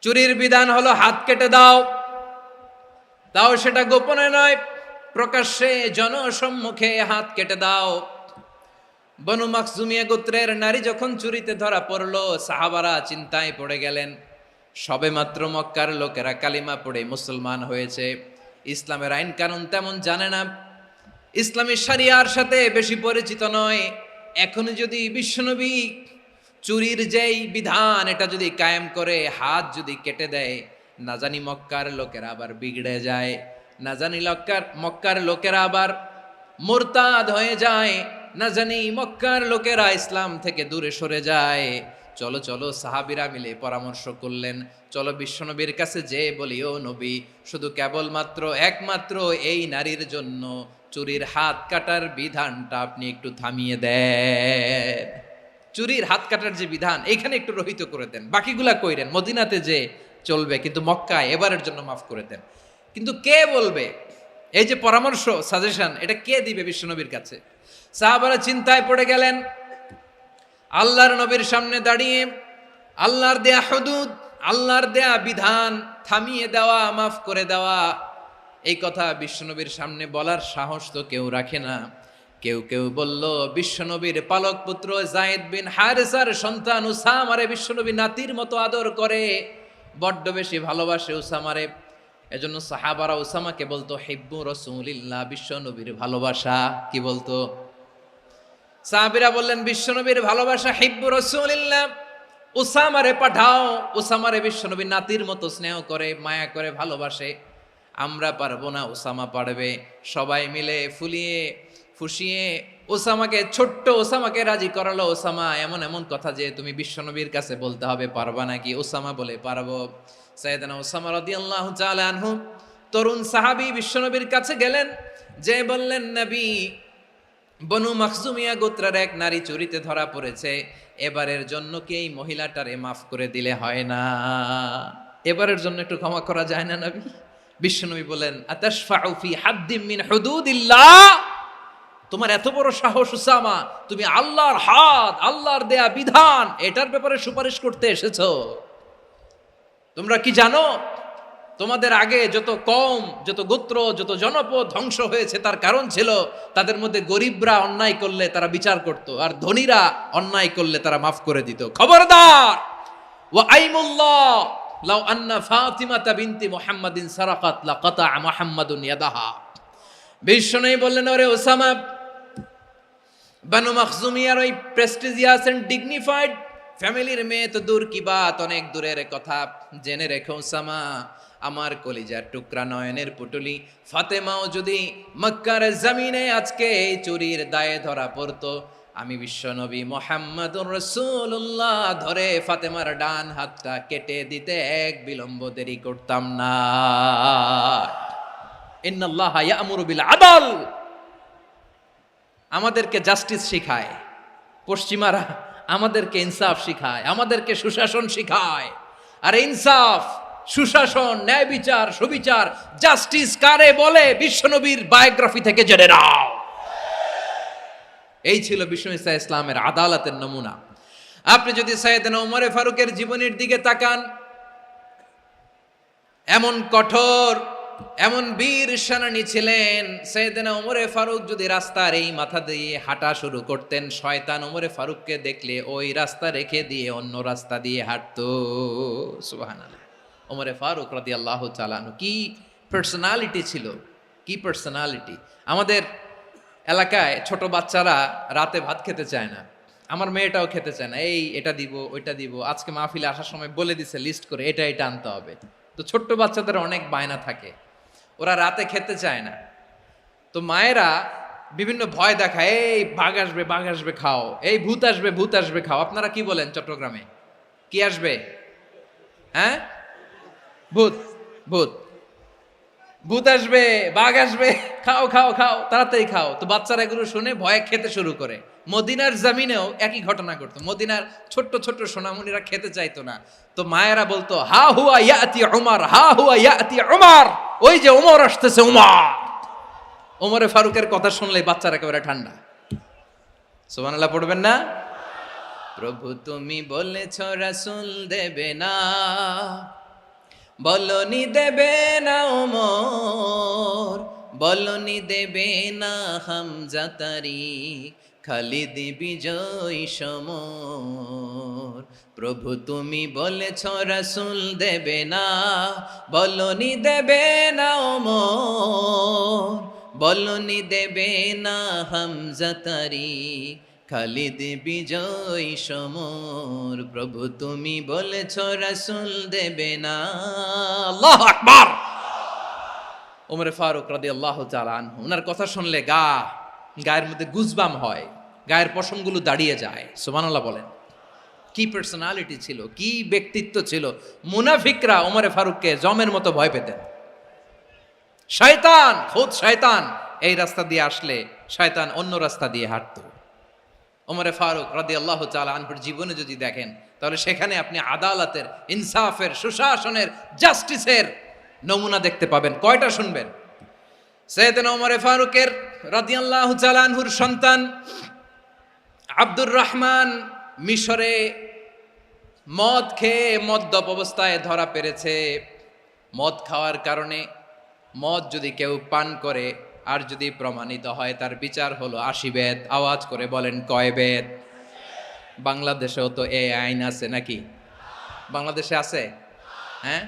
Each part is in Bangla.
চুরির বিধান হলো হাত কেটে দাও, তাও সেটা গোপনে নয়, প্রকাশ্যে জনসম্মুখে হাত কেটে দাও। বনু মাখজুমিয়া গোত্রের নারী যখন চুরিতে ধরা পড়লো, সাহাবারা চিন্তায় পড়ে গেলেন। সবেমাত্র মক্কার লোকেরা কালিমা পড়ে মুসলমান হয়েছে, ইসলামের আইন কানুন তেমন জানে না, ইসলামী শরিয়ার সাথে বেশি পরিচিত নয়। এখন যদি বিশ্বনবী চুরির যেই বিধান এটা যদি কায়েম করে হাত যদি কেটে দেয়, না জানি মক্কার লোকেরা আবার বিগড়ে যায়, না জানি মক্কার লোকেরা আবার মুরতাদ হয়ে যায়, না জানি মক্কার লোকেরা ইসলাম থেকে দূরে সরে যায়। চলো চলো, সাহাবীরা মিলে পরামর্শ করলেন, চলো বিশ্বনবীর কাছে যে বলি, ও নবী, শুধু কেবলমাত্র একমাত্র এই নারীর জন্য চুরির হাত কাটার বিধানটা আপনি একটু থামিয়ে দেন। চুরির হাত কাটার যে বিধান এখানে একটু রহিত করে দেন, বাকিগুলা কইরেন মদিনাতে যে চলবে, কিন্তু মক্কায় এবারের জন্য মাফ করে দেন। কিন্তু কে বলবে? এই যে পরামর্শ, সাজেশন, এটা কে দিবে বিশ্বনবীর কাছে? সাহাবারা চিন্তায় পড়ে গেলেন। আল্লাহর নবীর সামনে দাঁড়িয়ে আল্লাহর দেয়া হুদুদ, আল্লাহর দেয়া বিধান থামিয়ে দেওয়া, মাফ করে দেওয়া, এই কথা বিশ্বনবীর সামনে বলার সাহস তো কেউ রাখে না। কেউ কেউ বলল, বিশ্বনবীর পালক পুত্র যায়েদ বিন হারেসার সন্তান উসামারে বিশ্বনবী নাতির মতো আদর করে, বড্ড বেশি ভালোবাসে উসামারে। এজন্য সাহাবারা উসামাকে বলতো হিব্বু রাসূলিল্লাহ, বিশ্বনবীর ভালোবাসা। কি বলতো? সাহাবীরা বললেন, বিশ্বনবীর ভালোবাসা হিব্বু রাসূলিল্লাহ, উসামারে পাঠাও। উসামারে বিশ্বনবী নাতির মতো স্নেহ করে, মায়া করে, ভালোবাসে। আমরা পারবো না, উসামা পারবে। সবাই মিলে ফুলিয়ে ফুসিয়ে ছোট্ট ওসামাকে রাজি করালো। ওসামা এমন এমন কথা যে তুমি বিশ্বনবীর কাছে বলতে হবে, পারবা নাকি? ওসামা বলে, পারবো। সাইয়েদনা ওসামা রাদিয়াল্লাহু তাআলা আনহু তরুণ সাহাবী বিশ্বনবীর কাছে গেলেন, যে বললেন, নবী, বনু মাখজুমিয়া গোত্রের এক নারী চুরিতে ধরা পড়েছে, এবারের জন্য কি এই মহিলাটারে মাফ করে দিলে হয় না? এবারের জন্য একটু ক্ষমা করা যায় না নবী? বিশ্বনবী বলেন, আতাশফাউ ফি হাদ্দিম মিন হুদুদিল্লাহ, তোমার এত বড় সাহস উসামা, তুমি আল্লাহর হাত, আল্লাহর দেয়া বিধান, এটার ব্যাপারে সুপারিশ করতে এসেছো? তোমরা কি জানো তোমাদের আগে যত কওম, যত গোত্র, যত জনপদ ধ্বংস হয়েছে তার কারণ ছিল তাদের মধ্যে গরিবরা অন্যায় করলে তারা বিচার করত, আর ধনীরা অন্যায় করলে তারা মাফ করে দিত। খবরদার! ওয়া আইমুল্লাহ লাউ আন্না ফাতিমাতা বিনতি মুহাম্মাদিন সারাকাত লাকাতা মুহাম্মাদুন ইয়াদাহা। বিশ্বনবী বললেন, ওরে ওসামা, বানু মাখজুমিয়ার ওই প্রেস্টিজিয়াস এন্ড ডিগনিফাইড ফ্যামিলির মেয়ে তো দূর কি বাত, অনেক দূরের কথা। জেনে রেখো ওসামা, আমার কলিজার টুকরা নয়নের পুটুলি ফাতেমাও যদি মক্কার জমিনে আজকে এই চুরির দায়ে ধরা পড়তো, আমি বিশ্বনবী মুহাম্মাদুর রাসূলুল্লাহ ধরে ফাতেমার ডান হাতটা কেটে দিতে এক বিলম্ব দেরি করতাম না। ইন্নাল্লাহা ইয়া'মুরু বিল আদল, আমাদেরকে জাস্টিস শিখায় পশ্চিমারা, আমাদেরকে ইনসাফ শিখায়, আমাদেরকে সুশাসন শিখায়। আর ইনসাফ, সুশাসন, ন্যায় বিচার, সুবিচার, জাস্টিস কারে বলে বিশ্বনবীর বায়োগ্রাফি থেকে জেনে নাও। এই ছিল বিশ্বনবী সাল্লাল্লাহু আলাইহি ইসলামের আদালতের নমুনা। আপনি যদি সাইয়েদনা ওমর ফারুকের জীবনের দিকে তাকান, এমন কঠোর, এমন বীর সেনানী ছিলেন। সাইয়েদনা ওমর ফারুক যদি রাস্তার এই মাথা দিয়ে হাঁটা শুরু করতেন, শয়তান ওমর ফারুককে দেখলে ওই রাস্তা রেখে দিয়ে অন্য রাস্তা দিয়ে হাঁটতো। সুবহানাল্লাহ। ওমর ফারুক রাদিয়াল্লাহু তাআলা আনহু কি পার্সোনালিটি ছিল, কি পার্সোনালিটি! আমাদের এলাকায় ছোট বাচ্চারা রাতে ভাত খেতে চায় না, আমার মেয়েটাও খেতে চায় না। এই এটা দিব, ওইটা দিব, আজকে মাহফিলে আসার সময় বলে দিছে লিস্ট করে এটা এটা আনতে হবে। তো ছোট্ট বাচ্চাদের অনেক বায়না থাকে, ওরা রাতে খেতে চায় না। তো মায়েরা বিভিন্ন ভয় দেখায়, এই বাঘ আসবে, বাঘ আসবে খাও, এই ভূত আসবে, ভূত আসবে খাও। আপনারা কি বলেন চট্টগ্রামে? কি আসবে? হ্যাঁ, ভূত, ভূত, ভূত আসবে, বাঘ আসবে, খাও খাও খাও, তাড়াতাড়ি খাও। তো বাচ্চারা এগুলো শুনে ভয়ে খেতে শুরু করে। মদিনার জমিনেও একই ঘটনা ঘটতো। মদিনার ছোট্ট ছোট্ট সোনামণিরা খেতে চাইতো না। তো মায়েরা বলতো, হা হুয়া ইয়াতি উমর, হা হুয়া ইয়াতি উমর, ওই যে ওমর আসতেছে, উমর। ওমরে ফারুকের কথা শুনলে বাচ্চারা একেবারে ঠান্ডা। সুবহানাল্লাহ পড়বেন না? প্রভু তুমি বলেছ রাসূল দেবে না, বলনি দেবে না ওমর, বলনি দেবে না হামজা তারিক, খালিদ বিজয় সমর। প্রভু তুমি বলেছ রাসূল দেবে না, বলনি দেবে না ওমর, বলনি দেবে না হামজা তারিক, খালিদ বিজয় সমর। প্রভু তুমি বলেছ রাসূল দেবে না। আল্লাহু আকবার। ওমর ফারুক রাদিয়াল্লাহু তাআলা আনহু, ওনার কথা শুনলে গায়ের মধ্যে গুজবাম হয়, গায়ের পশমগুলো দাঁড়িয়ে যায়। সুবহানাল্লাহ বলেন। কি পার্সোনালিটি ছিল, কি ব্যক্তিত্ব ছিল। মুনাফিকরা ওমরে ফারুককে জমের মতো ভয় পেতেন। শয়তান, খুদ শয়তান এই রাস্তা দিয়ে আসলে শয়তান অন্য রাস্তা দিয়ে হাঁটতো। ওমরে ফারুক রাদিয়াল্লাহু তাআলা আনহুর জীবনে যদি দেখেন, তাহলে সেখানে আপনি আদালতের, ইনসাফের, সুশাসনের, জাস্টিসের নমুনা দেখতে পাবেন। কয়টা শুনবেন? সাইয়েদনা ওমরে ফারুকের রাদিয়াল্লাহু তাআলা আনহুর সন্তান আব্দুর রহমান মিশরে মদ খেয়ে মদ্যপ অবস্থায় ধরা পড়েছে। মদ খাওয়ার কারণে, মদ যদি কেউ পান করে আর যদি প্রমাণিত হয়, তার বিচার হলো 80 বেত। আওয়াজ করে বলেন কয় বেত? বাংলাদেশেও তো এই আইন আছে নাকি? বাংলাদেশে আছে? হ্যাঁ,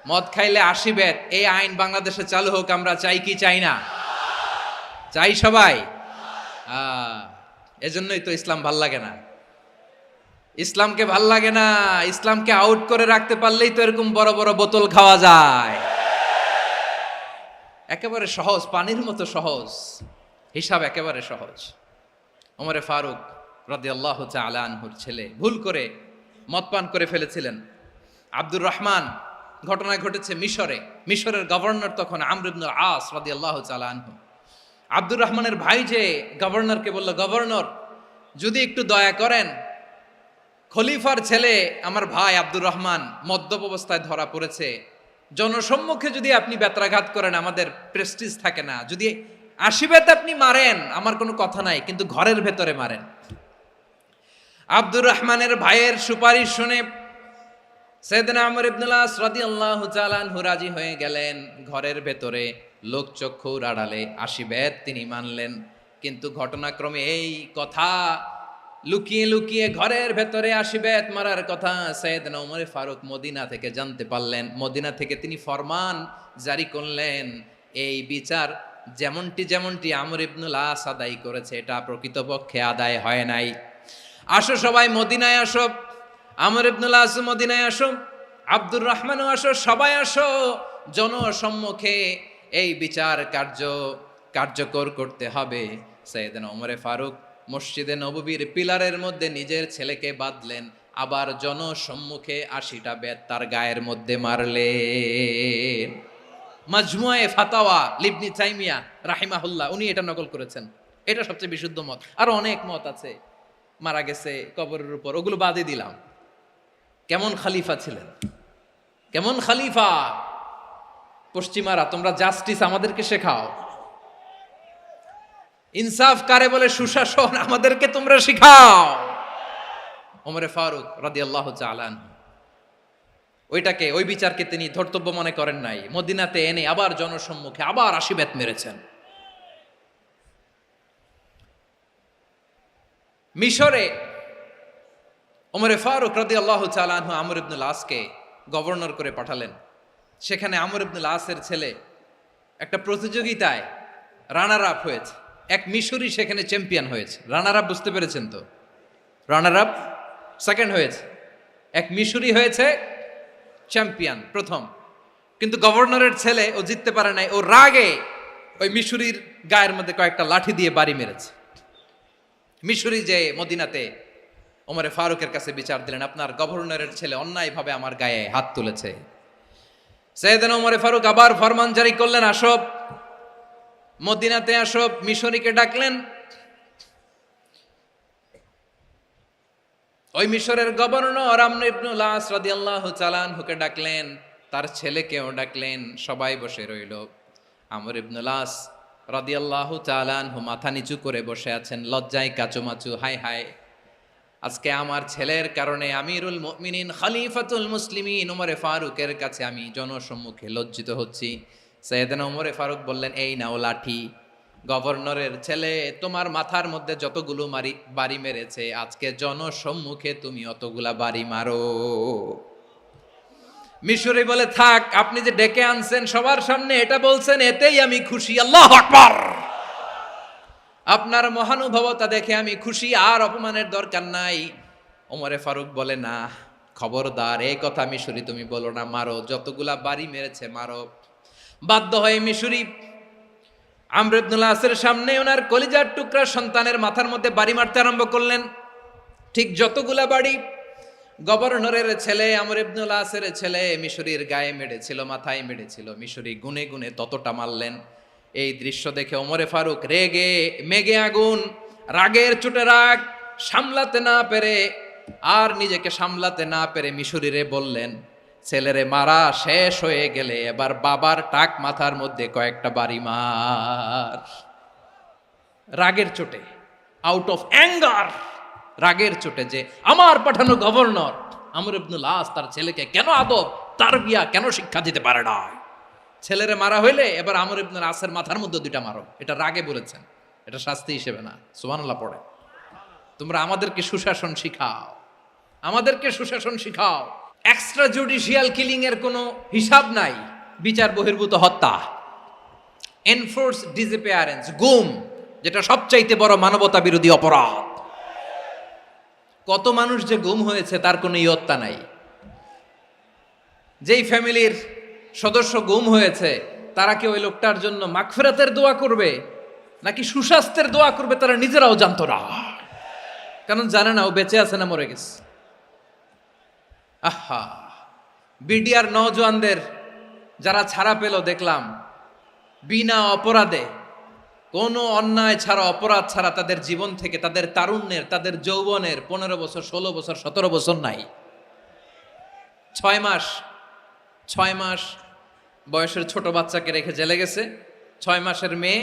মদ খাইলে 80 বেত, এই আইন বাংলাদেশে চালু হোক। আমরা চাই কি চাই না? চাই সবাই। এজন্যই তো ইসলাম ভাল লাগে না। ইসলামকে ভাল লাগে না। ইসলামকে আউট করে রাখতে পারলেই তো এরকম বড় বড় বোতল খাওয়া যায়। একেবারে সহজ, পানির মতো সহজ হিসাব, একেবারে সহজ। ওমরে ফারুক রাদিয়াল্লাহু তাআলা আনহুর ছেলে ভুল করে মদ পান করে ফেলেছিলেন। আব্দুর রহমান, ঘটনা ঘটেছে মিশরে। মিশরের গভর্নর তখন আমর ইবনুল আস রাদিয়াল্লাহু তাআলা আনহু। আব্দুর রহমানের ভাই যে গভর্নরকে বলল, গভর্নর যদি একটু দয়া করেন, খলিফার ছেলে আমার ভাই আব্দুর রহমান মদ্যপ অবস্থায় ধরা পড়েছে, জনসম্মুখে যদি আপনি বেত্রাঘাত করেন আমাদের প্রেস্টিজ থাকে না, যদি 80 বেত আপনি মারেন আমার কোনো কথা নাই, কিন্তু ঘরের ভেতরে মারেন। আব্দুর রহমানের ভাইয়ের সুপারিশ শুনে সাইয়েদনা আমর ইবনুল আস রাদিয়াল্লাহু তাআলা আনহু রাজি হয়ে গেলেন। ঘরের ভেতরে লোকচক্ষুর আড়ালে 80 বেত তিনি মানলেন। কিন্তু ঘটনাক্রমে এই কথা লুকিয়ে লুকিয়ে ঘরের ভেতরে 80 বেত মারার কথা সাইয়েদনা ওমর ফারুক মদিনা থেকে জানতে পারলেন। মদিনা থেকে তিনি ফরমান জারি করলেন, এই বিচার যেমনটি আমর ইবনুল আস আদায় করেছে, এটা প্রকৃতপক্ষে আদায় হয় নাই। আসো সবাই মদিনায় আসো, আমর ইবনুল আস মদিনায় আসো, আব্দুর রহমানও আসো, সবাই আসো, জনসম্মুখে এই বিচার কার্যকর করতে হবে। সাইয়েদনা ওমর ফারুক মসজিদে নববীর পিলারের মধ্যে নিজের ছেলেকে বাঁধলেন, আবার জনসম্মুখে 80টা বেত তার গায়ের মধ্যে মারলেন। মাজমুয়ে ফাতাওয়া লিবনি তাইমিয়া রাহিমাহুল্লাহ উনি এটা নকল করেছেন। এটা সবচেয়ে বিশুদ্ধ মত। আরো অনেক মত আছে, মারা গেছে কবরের উপর, ওগুলো বাদে দিলাম। কেমন খলিফা ছিলেন, কেমন খলিফা! পশ্চিমারা তোমরা জাস্টিস আমাদেরকে শেখাও, ইনসাফ কারে বলে সুশাসন আমাদেরকে তোমরা শিখাও। ওমরে ফারুক রাদিয়াল্লাহু তাআলা আনহু ওই বিচারকে তিনি ধর্তব্য মনে করেন নাই। মদিনাতে এনে আবার জনসম্মুখে আবার 80 বেত মেরেছেন। মিশরে ওমরে ফারুক রাদিয়াল্লাহু তাআলা আনহু আমর ইবনুল আসকে গভর্নর করে পাঠালেন। সেখানে আমর ইবনুল আসের ছেলে একটা প্রতিযোগিতায় রানার আপ হয়েছে। এক মিশরি সেখানে চ্যাম্পিয়ন হয়েছে। রানার আপ বুঝতে পেরেছেন তো? রানার আপ সেকেন্ড হয়েছে, এক মিশরি হয়েছে চ্যাম্পিয়ন প্রথম। কিন্তু গভর্নরের ছেলে ও জিততে পারে নাই। ও রাগে ওই মিশরির গায়ের মধ্যে কয়েকটা লাঠি দিয়ে বাড়ি মেরেছে। মিশরি যে মদিনাতে ওমরে ফারুকের কাছে বিচার দিলেন, আপনার গভর্নরের ছেলে অন্যায়ভাবে আমার গায়ে হাত তুলেছে। সাইয়েদনা ওমরে ফারুক আবার ফরমান জারি করলেন, আসো মদিনাতে আসো। মিশরীকে ডাকলেন। ওই মিশরের গভর্নর আমর ইবনুল আস রাদিয়াল্লাহু তাআলা আনহুকে ডাকলেন, তার ছেলেকেও ডাকলেন। সবাই বসে রইল। আমর ইবনুল আস রাদিয়াল্লাহু তাআলা আনহু মাথা নিচু করে বসে আছেন, লজ্জায় কাচুমাচু। হায় হায়, আজকে আমার ছেলের কারণে আমিরুল মুমিনিন খলিফাতুল মুসলিমিন ওমরে ফারুকের কাছে আমি জনসম্মুখে লজ্জিত হচ্ছি। সাইয়েদনা ওমরে ফারুক বললেন, এই নাও লাঠি, গভর্নরের ছেলে তোমার মাথার মধ্যে যতগুলো বাড়ি মেরেছে আজকে জনসম্মুখে তুমি অতগুলা বাড়ি মারো। মিশরি বলে, থাক, আপনি যে ডেকে আনছেন সবার সামনে এটা বলছেন, এতেই আমি খুশি। আল্লাহু আকবার। আপনার মহানুভবতা দেখে আমি খুশি, আর অপমানের দরকার নাই। ওমরে ফারুক বলে, না, খবরদার, এই কথা মিশরি তুমি বলো না, মারো, যতগুলা বাড়ি মেরেছে মারো। বাধ্য হয়ে মিশরি আমর ইবনুল আসের সামনে ওনার কলিজার টুকরা সন্তানের মাথার মধ্যে বাড়ি মারতে আরম্ভ করলেন। ঠিক যতগুলা বাড়ি গভর্নরের ছেলে আমর ইবনুল আসের ছেলে মিশরির গায়ে মেরেছিল, মাথায় মেরেছিল, মিশরি গুনে গুনে ততটা মারলেন। এই দৃশ্য দেখে ওমরে ফারুক রেগে মেগে আগুন, রাগের চোটে রাগ সামলাতে না পেরে, আর নিজেকে সামলাতে না পেরে মিশরিরে বললেন, ছেলেরে মারা শেষ হয়ে গেলে এবার বাবার টাক মাথার মধ্যে কয়েকটা বাড়ি মার। রাগের চোটে, আউট অফ অ্যাঙ্গার, রাগের চোটে, যে আমার পাঠানো গভর্নর আমর ইবনুল আস তার ছেলেকে কেন আদব তারবিয়া কেন শিক্ষা দিতে পারে না। ছেলেরে মারা হইলে এবার আমর ইবনুল আসের মাথার মধ্যে দুইটা মারো। এটা রাগে বলেছেন, এটা শাস্তি হিসেবে না। সুবহানাল্লাহ পড়ে। তোমরা আমাদেরকে সুশাসন শিখাও, আমাদেরকে সুশাসন শিখাও। এক্সট্রা জুডিশিয়াল কিলিং এর কোনো হিসাব নাই, বিচার বহির্ভূত হত্যা, এনফোর্স ডিসঅ্যাপিয়ারেন্স, গুম, যেটা সবচাইতে বড় মানবতা বিরোধী অপরাধ। কত মানুষ যে গুম হয়েছে তার কোনো ইয়ত্তা নাই। যেই ফ্যামিলির সদস্য গুম হয়েছে তারা কি ওই লোকটার জন্য মাগফিরাতের দোয়া করবে নাকি সুস্বাস্থ্যের দোয়া করবে তারা নিজেরাও জানতো না, কারণ জানে না ও বেঁচে আছে না মরে গেছে। আহা, বিডিআর নওজোয়ানদের যারা ছাড়া পেল দেখলাম, বিনা অপরাধে, কোনো অন্যায় ছাড়া, অপরাধ ছাড়া তাদের জীবন থেকে, তাদের তারুণ্যের, তাদের যৌবনের 15 বছর, 16 বছর, 17 বছর নাই, 6 মাস বয়সের ছোট বাচ্চাকে রেখে জেলে গেছে। 6 মাসের মেয়ে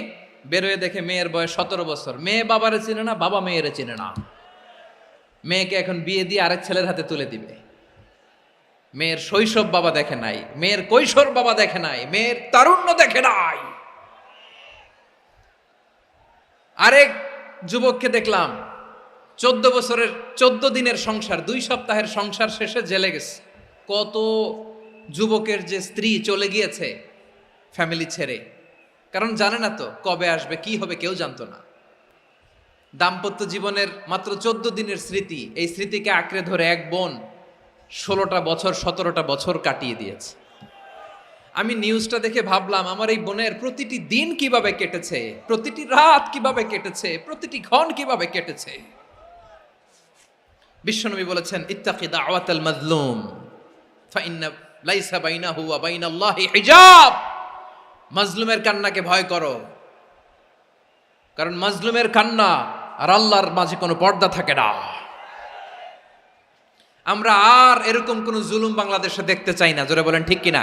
বেরোয় দেখে মেয়ের বয়স 17 বছর। মেয়ে বাবারে চিনে না, বাবা মেয়েরে চিনে না। মেয়েকে এখন বিয়ে দিয়ে আরেক ছেলের হাতে তুলে দিবে। মেয়ের শৈশব বাবা দেখে নাই, মেয়ের কৈশোর বাবা দেখে নাই, মেয়ের তারুণ্য দেখে নাই। আরেক যুবককে দেখলাম 14 বছরের 14 দিনের সংসার, 2 সপ্তাহের সংসার শেষে জেলে গেছে। কত যুবকের যে স্ত্রী চলে গিয়েছে ফ্যামিলি ছেড়ে, কারণ জানে না তো কবে আসবে, কি হবে, কেউ জানতো না। দাম্পত্য জীবনের মাত্র 14 দিনের স্মৃতি, এই স্মৃতিকে আঁকড়ে ধরে এক বোন 16টা বছর, 17টা বছর কাটিয়ে দিয়েছে। আমি নিউজটা দেখে ভাবলাম, আমার এই বোনের প্রতিটি দিন কিভাবে কেটেছে, প্রতিটি রাত কিভাবে কেটেছে, প্রতিটি ক্ষণ কিভাবে কেটেছে। বিশ্বনবী বলেছেন, ইত্তাকি দাওয়াতাল মাজলুম ফাইন্না লাইসা বাইনাহু ওয়া বাইনাল্লাহি হিজাব। মাজলুমের কান্নাকে ভয় করো, কারণ মাজলুমের কান্না আর আল্লাহর মাঝে কোনো পর্দা থাকে না। আমরা আর এরকম কোন জুলুম বাংলাদেশে দেখতে চাই না। জোরে বলেন ঠিক কিনা?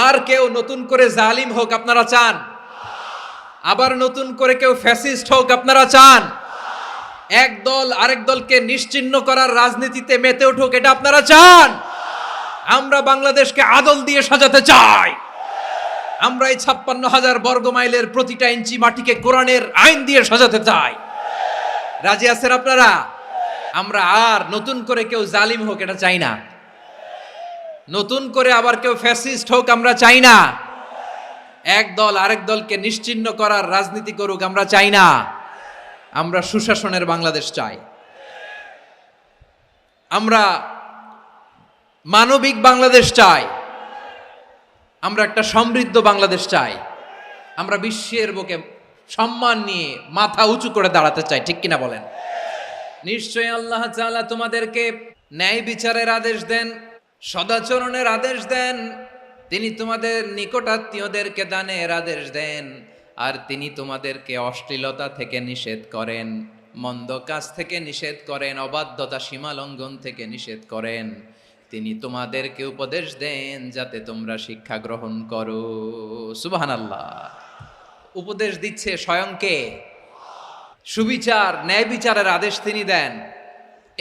আর কেউ নতুন করে জালিম হোক আপনারা চান? আবার নতুন করে কেউ ফ্যাসিস্ট হোক আপনারা চান? এক দল আরেক দলকে নিশ্চিহ্ন করার রাজনীতিতে মেতে উঠুক এটা আপনারা চান? আমরা বাংলাদেশকে আদল দিয়ে সাজাতে চাই। আমরা এই 56,000 বর্গ মাইলের প্রতিটা ইঞ্চি মাটিকে কোরআনের আইন দিয়ে সাজাতে চাই। রাজি আছেন আপনারা? আমরা আর নতুন করে কেউ জালিম হোক এটা চাই না, নতুন করে আবার কেউ ফ্যাসিস্ট হোক আমরা চাই না, এক দল আরেক দলকে নিশ্চিহ্ন করার রাজনীতি করুক আমরা চাই না। আমরা সুশাসনের বাংলাদেশ চাই, আমরা মানবিক বাংলাদেশ চাই, আমরা একটা সমৃদ্ধ বাংলাদেশ চাই, আমরা বিশ্বের বুকে সম্মান নিয়ে মাথা উঁচু করে দাঁড়াতে চাই। ঠিক কিনা বলেন? নিশ্চয়ই আল্লাহ তাআলা তোমাদেরকে ন্যায় বিচারের আদেশ দেন, সদাচরণের আদেশ দেন, তিনি তোমাদের নিকটাত্মীয়দেরকে দানের আদেশ দেন, আর তিনি তোমাদেরকে অশ্লীলতা থেকে নিষেধ করেন, মন্দ কাজ থেকে নিষেধ করেন, অবাধ্যতা সীমা লঙ্ঘন থেকে নিষেধ করেন। তিনি তোমাদেরকে উপদেশ দেন যাতে তোমরা শিক্ষা গ্রহণ করো। সুবহানাল্লাহ। উপদেশ দিচ্ছে স্বয়ং কে? সুবিচার, ন্যায় বিচারের আদেশ তিনি দেন,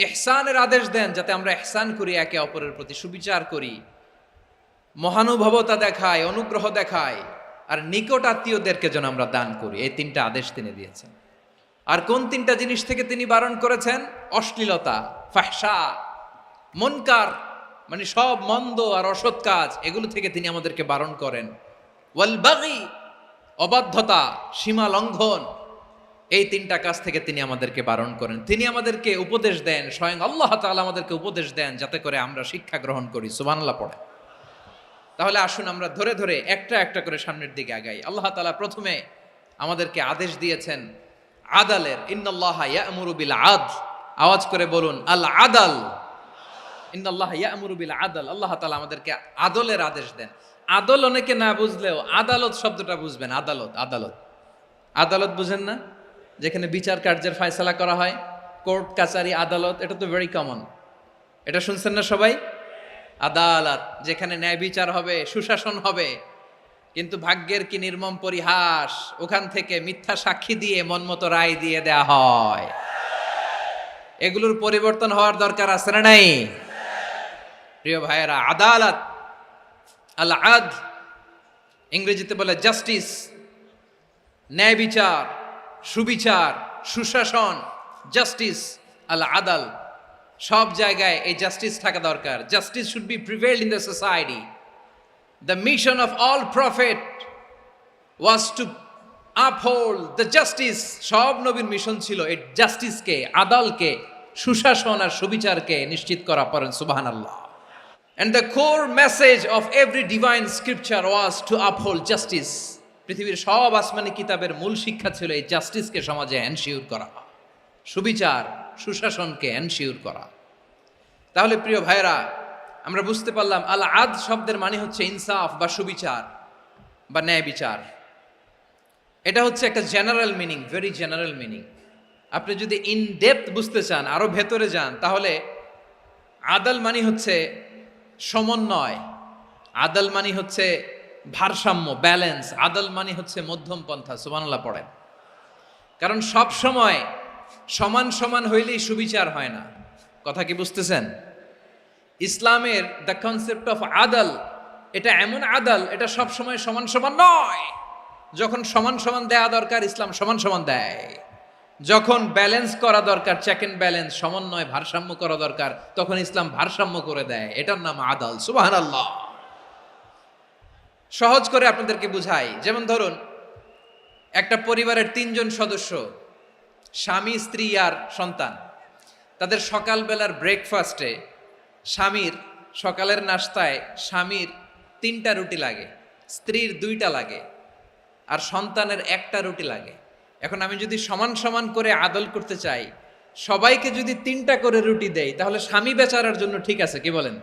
ইহসানের আদেশ দেন, যাতে আমরা ইহসান করি, একে অপরের প্রতি সুবিচার করি, মহানুভবতা দেখায়, অনুগ্রহ দেখায়, আর নিকট আত্মীয়দেরকে যেন আমরা দান করি। এই তিনটা আদেশ তিনি দিয়েছেন। আর কোন তিনটা জিনিস থেকে তিনি বারণ করেছেন? অশ্লীলতা, ফাহশা, মুনকার, মানে সব মন্দ আর অসৎ কাজ, এগুলো থেকে তিনি আমাদেরকে বারণ করেন। ওয়াল বাগি, অবাধ্যতা, সীমা লঙ্ঘন, এই তিনটা কাজ থেকে তিনি আমাদেরকে বারণ করেন। তিনি আমাদেরকে উপদেশ দেন, স্বয়ং আল্লাহ তাআলা আমাদেরকে উপদেশ দেন, যাতে করে আমরা শিক্ষা গ্রহণ করি। সুবহানাল্লাহ পড়ে। তাহলে আসুন আমরা ধরে ধরে একটা একটা করে সামনের দিকে আগাই। আল্লাহ তাআলা প্রথমে আমাদেরকে আদেশ দিয়েছেন আদালের। ইন্নাল্লাহা ইয়া'মুরু বিল আদল, আওয়াজ করে বলুন আল আদাল। ইন্নাল্লাহা ইয়া'মুরু বিল আদল, আল্লাহ তাআলা আমাদেরকে আদলের আদেশ দেন। আদল অনেকে না বুঝলেও আদালত শব্দটা বুঝবেন। আদালত, আদালত, আদালত বুঝেন না? যেখানে বিচার কার্যের ফয়সালা করা হয়, কোর্ট কাচারি আদালত, এটা তো ভেরি কমন। এটা শুনছেন না সবাই? আদালত, যেখানে ন্যায় বিচার হবে, সুশাসন হবে। কিন্তু ভাগ্যের কি নির্মম পরিহাস, ওখান থেকে মিথ্যা সাক্ষী দিয়ে মনমতো রায় দিয়ে দেয়া হয়। এগুলোর পরিবর্তন হওয়ার দরকার আছে না নাই? প্রিয় ভাইয়েরা, আদালত, আল আদল, ইংরেজিতে বলে জাস্টিস, ন্যায় বিচার, সুবিচার, সুশাসন, জাস্টিস, আল আদাল, সব জায়গায় এই জাস্টিস থাকা দরকার। Justice should be prevailed in the society. The mission of all prophet was to uphold the justice. সব নবীর মিশন ছিল এই জাস্টিসকে, আদালকে, সুশাসন আর সুবিচারকে নিশ্চিত করা। পড়েন সুবহানাল্লাহ। And the core message of every divine scripture was to uphold justice. পৃথিবীর সব আসমানি কিতাবের মূল শিক্ষা ছিল এই জাস্টিসকে সমাজে এনশিওর করা, সুবিচার, সুশাসনকে এনশিওর করা। তাহলে প্রিয় ভাইরা, আমরা বুঝতে পারলাম আল আদ শব্দের মানে হচ্ছে ইনসাফ বা সুবিচার বা ন্যায় বিচার। এটা হচ্ছে একটা general meaning, very general meaning. আপনি যদি ইন ডেপথ বুঝতে চান, আরো ভেতরে যান, তাহলে আদাল মানে হচ্ছে সমন্বয়, আদাল মানে হচ্ছে ভারসাম্য, ব্যালেন্স, আদাল মানে হচ্ছে মধ্যম পন্থা। সুবহানাল্লাহ পড়েন। কারণ সব সময় সমান সমান হইলেই সুবিচার হয় না। কথা কি বুঝতেছেন? ইসলামের দ্য কনসেপ্ট অফ আদাল, এটা এমন আদাল, এটা সব সময় সমান সমান নয়। যখন সমান সমান দেয়া দরকার, ইসলাম সমান সমান দেয়। যখন ব্যালেন্স করা দরকার, চেক এন্ড ব্যালেন্স, সমন্বয়, ভারসাম্য করা দরকার, তখন ইসলাম ভারসাম্য করে দেয়। এটার নাম আদাল। সুবহানাল্লাহ। সহজ করে আপনাদেরকে বুঝাই। যেমন ধরুন, একটা পরিবারের 3 জন সদস্য, স্বামী, স্ত্রী আর সন্তান। তাদের সকালবেলার ব্রেকফাস্টে স্বামীর, সকালের নাস্তায় স্বামীর 3টা রুটি লাগে, স্ত্রীর 2টা লাগে, আর সন্তানের 1টা রুটি লাগে। এখন আমি যদি সমান সমান করে আদল করতে চাই, সবাইকে যদি 3টা করে রুটি দেই, তাহলে স্বামী বেচারার জন্য ঠিক আছে? কি বলেন?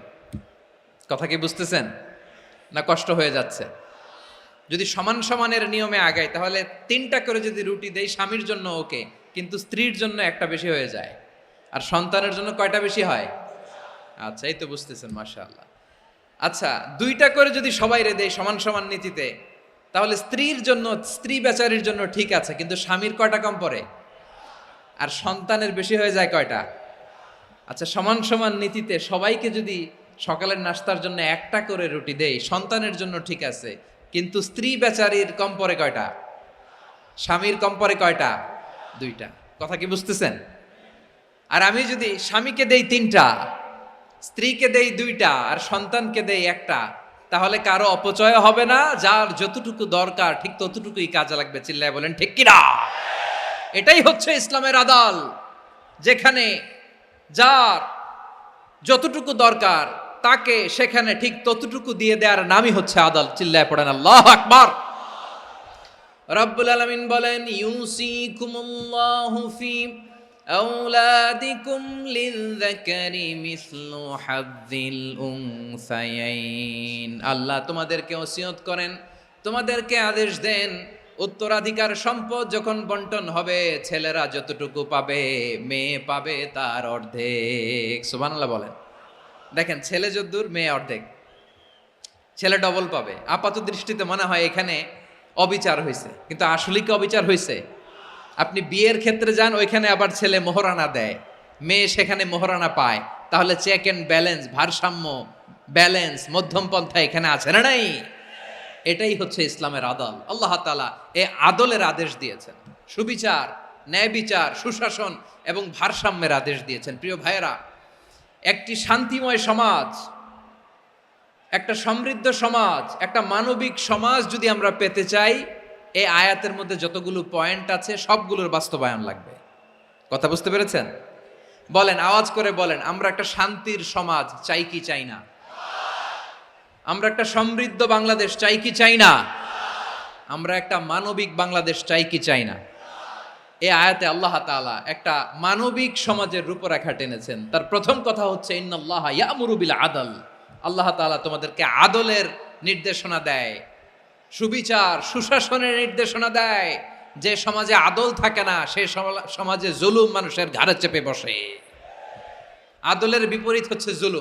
কথা কি বুঝতেছেন না কষ্ট হয়ে যাচ্ছে? যদি সমান সমানের নিয়মে আগাই, তাহলে 3টা করে যদি রুটি দেই, স্বামীর জন্য ওকে, কিন্তু স্ত্রীর জন্য 1টা বেশি হয়ে যায়। আর সন্তানের জন্য কয়টা বেশি হয়? আচ্ছা, এই তো বুঝতেছেন, মাশাআল্লাহ। আচ্ছা, 2টা করে যদি সবাই রে দেয় সমান সমান নীতিতে, তাহলে স্ত্রীর জন্য, স্ত্রী বেচারির জন্য ঠিক আছে, কিন্তু স্বামীর কয়টা কম পড়ে? আর সন্তানের বেশি হয়ে যায় কয়টা? আচ্ছা, সমান সমান নীতিতে সবাইকে যদি সকালের নাস্তার জন্য 1টা করে রুটি দেই, সন্তানের জন্য ঠিক আছে, কিন্তু স্ত্রী বেচারির কম পড়ে কয়টা? স্বামীর কম পড়ে কয়টা? 2টা। কথা কি বুঝতেছেন? আর আমি যদি স্বামীকে দেই 3টা, স্ত্রীকে দেই 2টা, আর সন্তানকে দেই 1টা, তাহলে কারো অপচয় হবে না। যার যতটুকু দরকার ঠিক ততটুকুই কাজে লাগবে। চিল্লায় বলেন ঠিক কিনা? এটাই হচ্ছে ইসলামের আদাল, যেখানে যার যতটুকু দরকার তাকে সেখানে ঠিক ততটুকু দিয়ে দেওয়ার নামই হচ্ছে আদাল। চিল্লায় পড়েন আল্লাহু আকবার। রব্বুল আলামিন বলেন, ইউসিকুমুল্লাহু ফি আওলাদিকুম লিযযাকারি মিসলু হাযযিল উনসায়াইন। আল্লাহ তোমাদেরকে ওসিয়ত করেন, তোমাদেরকে আদেশ দেন, উত্তরাধিকার সম্পদ যখন বন্টন হবে, ছেলেরা যতটুকু পাবে, মেয়ে পাবে তার অর্ধেক। সুবহানাল্লাহ বলেন। দেখেন, ছেলে যদ্দূর, মেয়ে অর্ধেক, ছেলে ডবল পাবে। আপাত দৃষ্টিতে মনে হয় এখানে অবিচার হয়েছে, কিন্তু আসলে কি অবিচার হয়েছে? আপনি বিয়ের ক্ষেত্রে যান, ওইখানে আবার ছেলে মোহরানা দেয়, মেয়ে সেখানে মোহরানা পায়, তাহলে চেক এন্ড ব্যালেন্স, ভারসাম্য, ব্যালেন্স, মধ্যম পন্থা এখানে আছে না নাই? এটাই হচ্ছে ইসলামের আদল। আল্লাহ তাআলা এই আদলের আদেশ দিয়েছেন, সুবিচার, ন্যায় বিচার, সুশাসন এবং ভারসাম্যের আদেশ দিয়েছেন। প্রিয় ভাইয়েরা, একটি শান্তিময় সমাজ, একটা সমৃদ্ধ সমাজ, একটা মানবিক সমাজ যদি আমরা পেতে চাই, এই আয়াতের মধ্যে যতগুলো পয়েন্ট আছে সবগুলোর বাস্তবায়ন লাগবে। কথা বুঝতে পেরেছেন? বলেন, আওয়াজ করে বলেন, আমরা একটা শান্তির সমাজ চাই কি চাই না? আমরা একটা সমৃদ্ধ বাংলাদেশ চাই কি চাই না? আমরা একটা মানবিক বাংলাদেশ চাই কি চাই না? এই আয়াতে আল্লাহ তাআলা একটা মানবিক সমাজের রূপরেখা টেনেছেন। তার প্রথম কথা হচ্ছে ইন্নাল্লাহা ইয়ামুরু বিল আদল। আল্লাহ তাআলা তোমাদেরকে আদলের নির্দেশনা দেয়, সুবিচার, সুশাসনের নির্দেশনা দেয়। যে সমাজে আদল থাকে না, সেই সমাজে জুলুম মানুষের ঘাড়ে চেপে বসে। আদলের বিপরীত হচ্ছে জুলুম।